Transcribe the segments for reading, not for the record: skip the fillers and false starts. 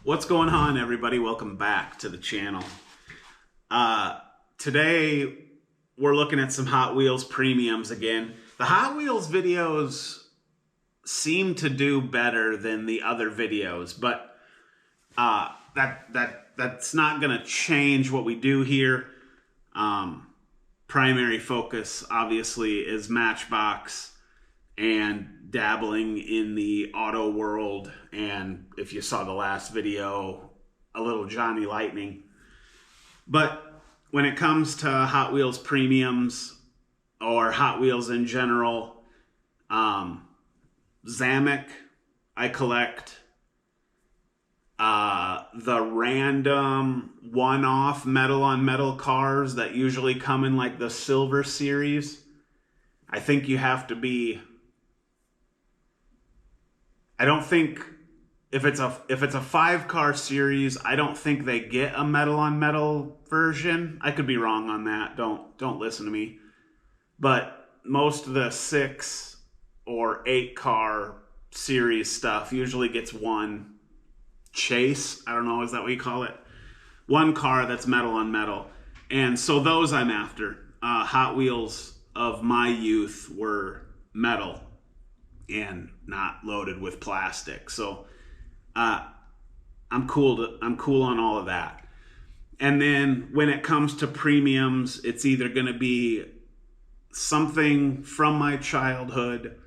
What's going on, everybody? Welcome back to the channel. Today, we're looking at some Hot Wheels premiums again. The Hot Wheels videos seem to do better than the other videos, but that's not going to change what we do here. Primary focus, obviously, is Matchbox and dabbling in the auto world, and if you saw the last video, a little Johnny Lightning. But when it comes to Hot Wheels premiums or Hot Wheels in general, Zamek, I collect. The random one-off metal-on-metal cars that usually come in like the Silver Series. I think you have to be... I don't think if it's a 5-car series, I don't think they get a metal-on-metal version. I could be wrong on that. Don't listen to me. But most of the 6 or 8-car series stuff usually gets one chase. I don't know, is that what you call it? One car that's metal-on-metal. And so those I'm after. Hot Wheels of my youth were metal and not loaded with plastic. So I'm cool on all of that. And then when it comes to premiums, it's either going to be something from my childhood,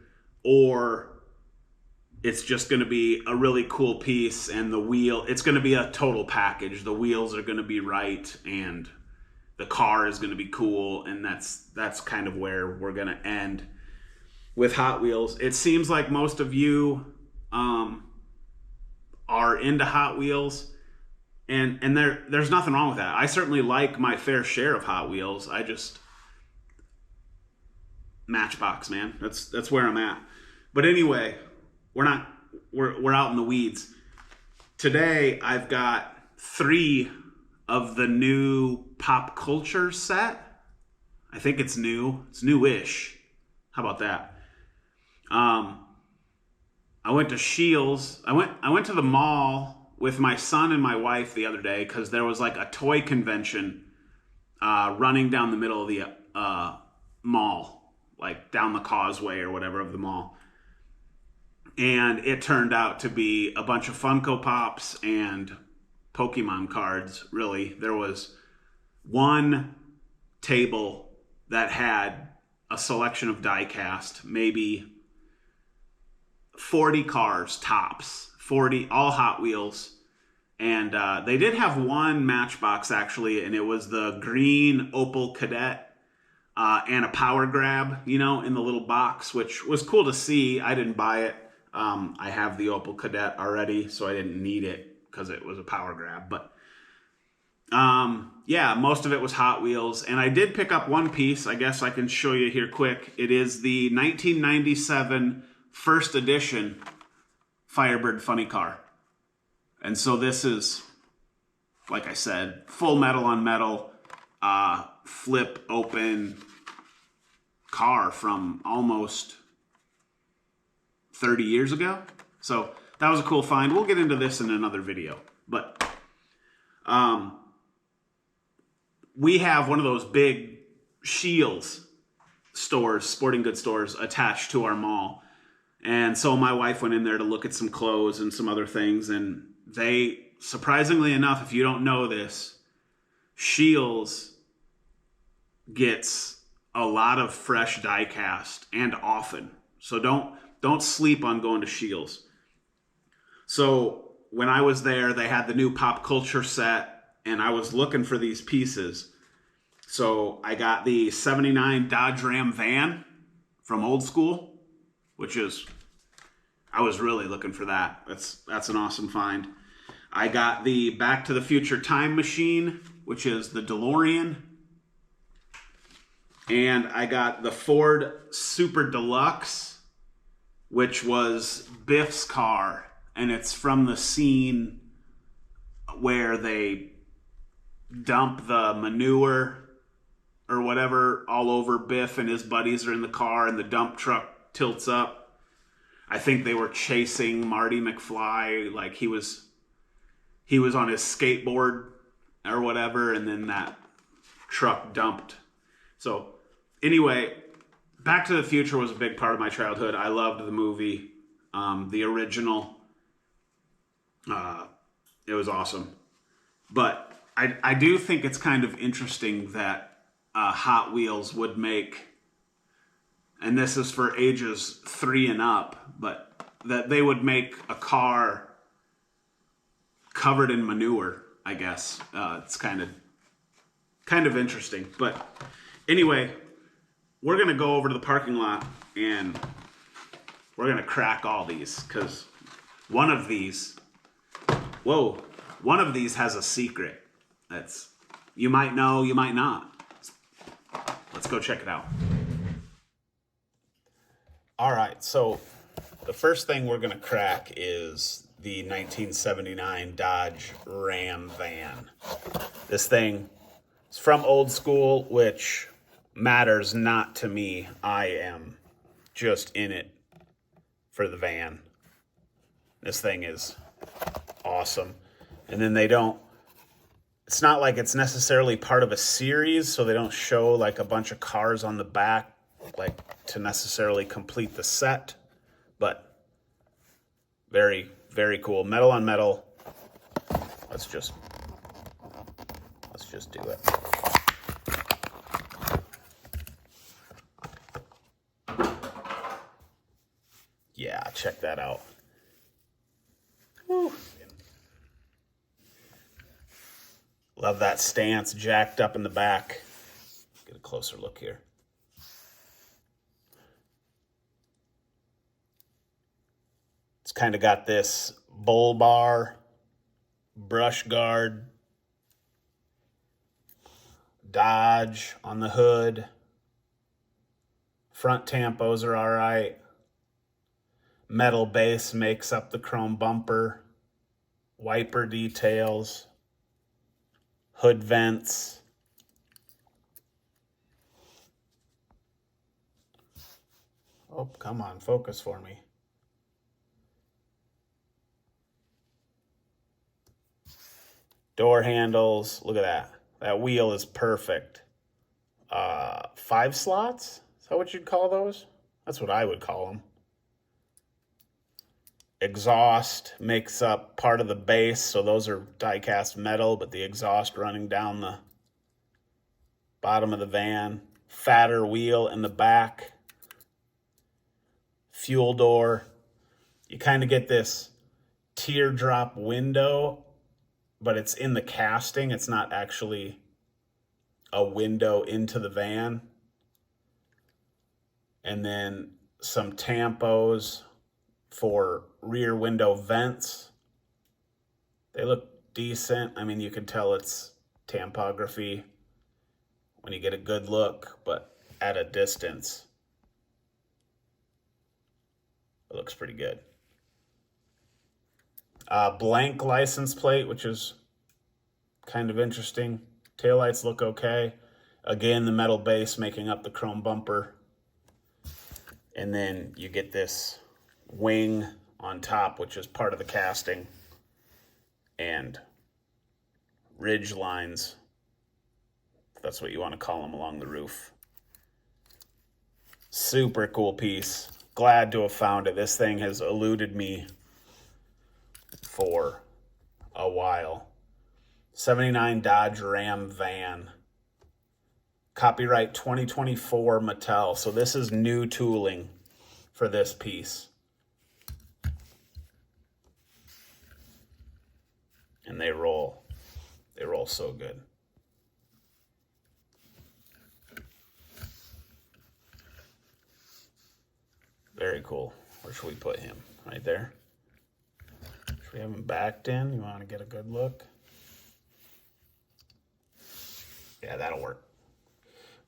or it's just going to be a really cool piece, and it's going to be a total package. The wheels are going to be right, and the car is going to be cool, and that's kind of where we're going to end with Hot Wheels. It seems like most of you are into Hot Wheels, and there's nothing wrong with that. I certainly like my fair share of Hot Wheels. I just... Matchbox, man. That's where I'm at. But anyway, we're out in the weeds. Today, I've got 3 of the new Pop Culture set. I think it's new. It's newish. How about that? I went to Scheels. I went to the mall with my son and my wife the other day because there was like a toy convention running down the middle of the mall, like down the causeway or whatever of the mall. And it turned out to be a bunch of Funko Pops and Pokemon cards, really. There was one table that had a selection of die-cast, maybe 40 cars tops, 40, all Hot Wheels. And they did have one Matchbox, actually, and it was the green Opel Kadett and a Power Grab, in the little box, which was cool to see. I didn't buy it. I have the Opel Kadett already, so I didn't need it because it was a Power Grab. But yeah, most of it was Hot Wheels. And I did pick up one piece. I guess I can show you here quick. It is the 1997 first edition Firebird Funny Car. And so this is, like I said, full metal-on-metal, flip open car from almost 30 years ago. So that was a cool find. We'll get into this in another video. But we have one of those big Scheels stores, sporting goods stores, attached to our mall. And so my wife went in there to look at some clothes and some other things. And they, surprisingly enough, if you don't know this, Scheels gets a lot of fresh die-cast, and often. So don't sleep on going to Scheels. So when I was there, they had the new Pop Culture set, and I was looking for these pieces. So I got the 79 Dodge Ram van from Old School, which is, I was really looking for that. That's an awesome find. I got the Back to the Future Time Machine, which is the DeLorean. And I got the Ford Super Deluxe, which was Biff's car. And it's from the scene where they dump the manure or whatever all over Biff, and his buddies are in the car and the dump truck tilts up. I think they were chasing Marty McFly, like he was he was on his skateboard or whatever, and then that truck dumped. So anyway, Back to the Future was a big part of my childhood. I loved the movie, the original. It was awesome. But I do think it's kind of interesting that Hot Wheels would make, and this is for ages 3 and up, but that they would make a car covered in manure, I guess. It's kind of interesting. But anyway, we're going to go over to the parking lot and we're going to crack all these, because one of these has a secret. That's, you might know, you might not. Let's go check it out. All right, so the first thing we're going to crack is the 1979 Dodge Ram van. This thing is from Old School, which matters not to me. I am just in it for the van. This thing is awesome. And then it's not like it's necessarily part of a series, so they don't show like a bunch of cars on the back, like to necessarily complete the set, but very, very cool. Metal on metal. Let's just do it. Yeah, check that out. Whew. Love that stance, jacked up in the back. Get a closer look here. It's kind of got this bull bar, brush guard, Dodge on the hood. Front tampos are all right. Metal base makes up the chrome bumper. Wiper details. Hood vents. Oh, come on, focus for me. Door handles, look at that. That wheel is perfect. 5 slots? Is that what you'd call those? That's what I would call them. Exhaust makes up part of the base, so those are die-cast metal, but the exhaust running down the bottom of the van. Fatter wheel in the back. Fuel door. You kind of get this teardrop window, but it's in the casting. It's not actually a window into the van. And then some tampos for rear window vents. They look decent. I mean, you can tell it's tampography when you get a good look, but at a distance, it looks pretty good. Blank license plate, which is kind of interesting. Taillights look okay. Again, the metal base making up the chrome bumper. And then you get this wing on top, which is part of the casting. And ridge lines, if that's what you want to call them, along the roof. Super cool piece. Glad to have found it. This thing has eluded me for a while. 79 Dodge Ram van. Copyright 2024 Mattel. So this is new tooling for this piece. And they roll. They roll so good. Very cool. Where should we put him? Right there? Should we have him backed in? You want to get a good look? Yeah, that'll work.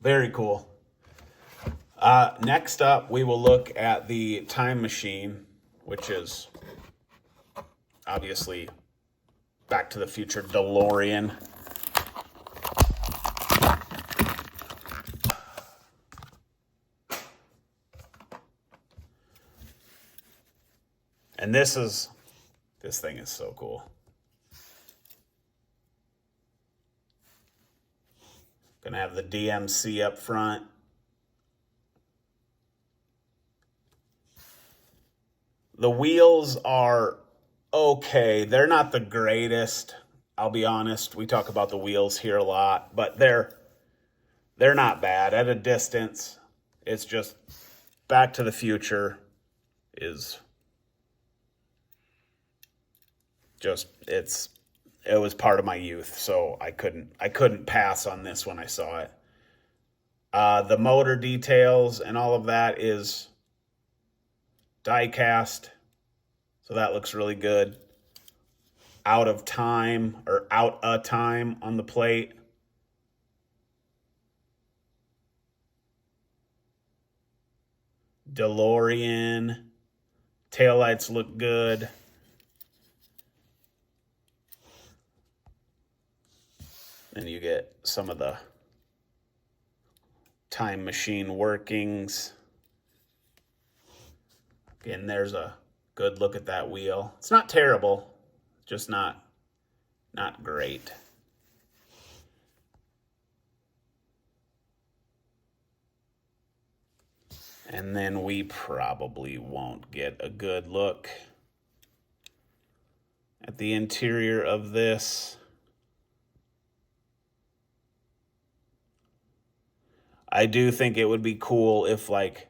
Very cool. Next up, we will look at the Time Machine, which is obviously Back to the Future DeLorean. And this thing is so cool. Gonna have the DMC up front. The wheels are okay. They're not the greatest, I'll be honest. We talk about the wheels here a lot, but they're not bad. At a distance, it's just Back to the Future is just it was part of my youth, so I couldn't pass on this when I saw it. The motor details and all of that is die cast, so that looks really good. Out of time on the plate. DeLorean. Taillights look good. Then you get some of the time machine workings. Again, there's a good look at that wheel. It's not terrible, just not great. And then we probably won't get a good look at the interior of this. I do think it would be cool if, like,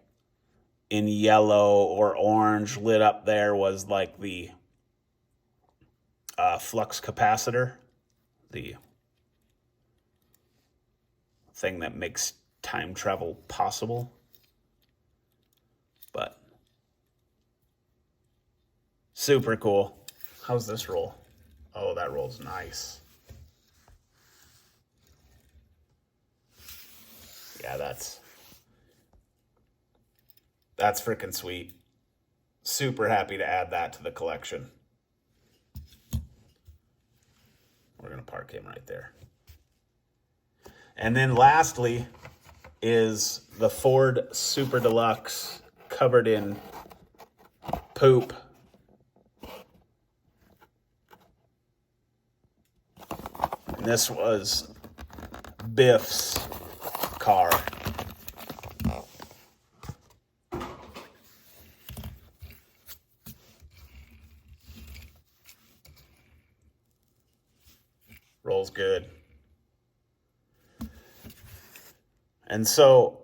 in yellow or orange lit up there was like the flux capacitor, the thing that makes time travel possible. But super cool. How's this roll? Oh, that rolls nice. Yeah, that's freaking sweet. Super happy to add that to the collection. We're going to park him right there. And then lastly is the Ford Super Deluxe covered in poop. And this was Biff's car. Rolls good. And so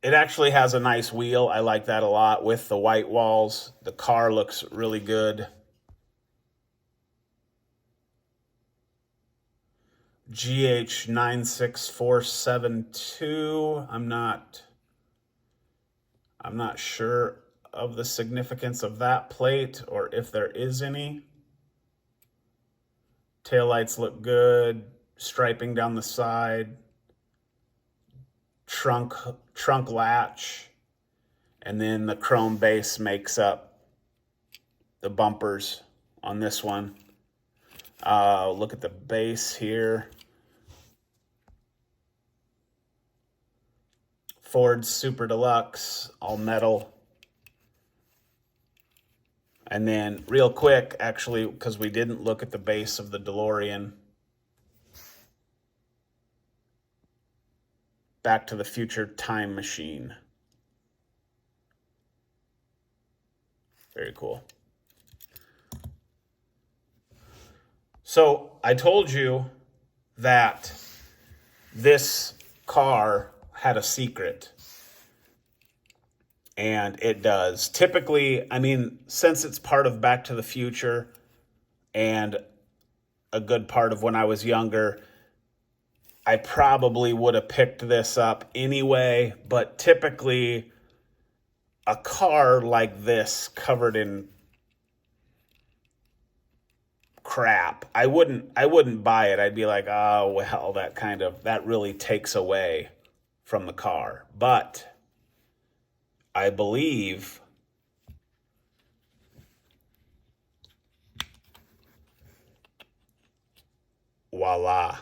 it actually has a nice wheel. I like that a lot with the white walls. The car looks really good. GH96472. I'm not sure of the significance of that plate or if there is any. Taillights look good. Striping down the side. Trunk latch. And then the chrome base makes up the bumpers on this one. Look at the base here. Ford Super Deluxe, all metal. And then real quick, actually, because we didn't look at the base of the DeLorean, Back to the Future time machine. Very cool. So I told you that this car had a secret. And it does. Typically, I mean, since it's part of Back to the Future and a good part of when I was younger, I probably would have picked this up anyway. But typically, a car like this covered in crap, I wouldn't buy it. I'd be like, oh, well, that really takes away from the car. But I believe voila,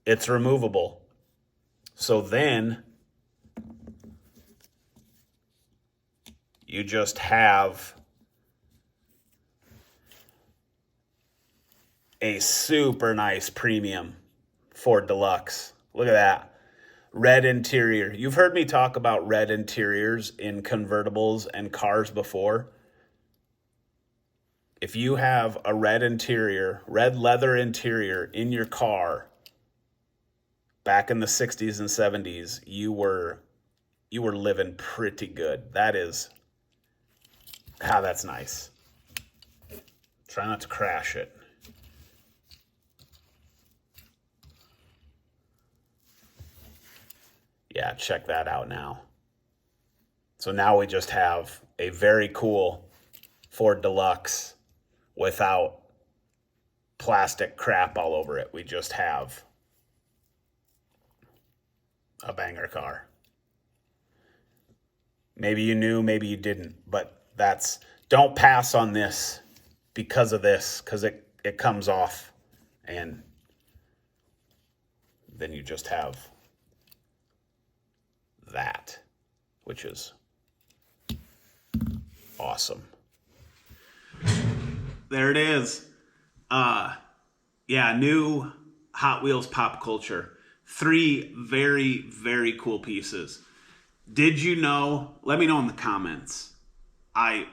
it's removable. So then you just have a super nice premium Ford Deluxe. Look at that. Red interior. You've heard me talk about red interiors in convertibles and cars before. If you have a red interior, red leather interior in your car back in the 60s and 70s, you were living pretty good. That's nice. Try not to crash it. Yeah, check that out now. So now we just have a very cool Ford Deluxe without plastic crap all over it. We just have a banger car. Maybe you knew, maybe you didn't, but don't pass on this because of this, because it comes off and then you just have that, which is awesome. There it is. New Hot Wheels pop culture. 3 very, very cool pieces. Did you know? Let me know in the comments. I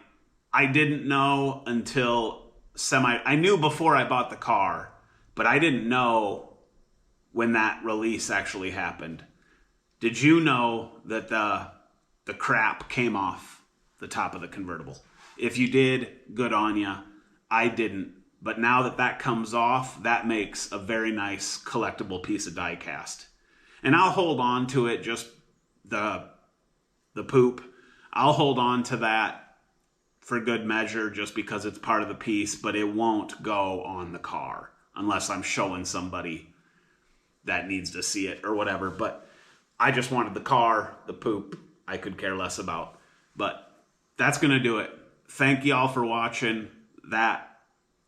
didn't know until I knew before I bought the car, but I didn't know when that release actually happened. Did you know that the crap came off the top of the convertible? If you did, good on ya. I didn't. But now that comes off, that makes a very nice collectible piece of die cast. And I'll hold on to it, just the poop. I'll hold on to that for good measure just because it's part of the piece, but it won't go on the car unless I'm showing somebody that needs to see it or whatever. But I just wanted the car. The poop I could care less about. But that's going to do it. Thank y'all for watching. That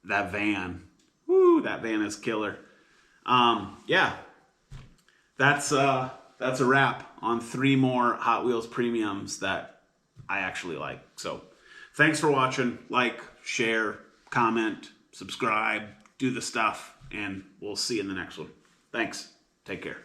van. Woo, that van is killer. That's a wrap on 3 more Hot Wheels premiums that I actually like. So thanks for watching. Like, share, comment, subscribe, do the stuff, and we'll see you in the next one. Thanks. Take care.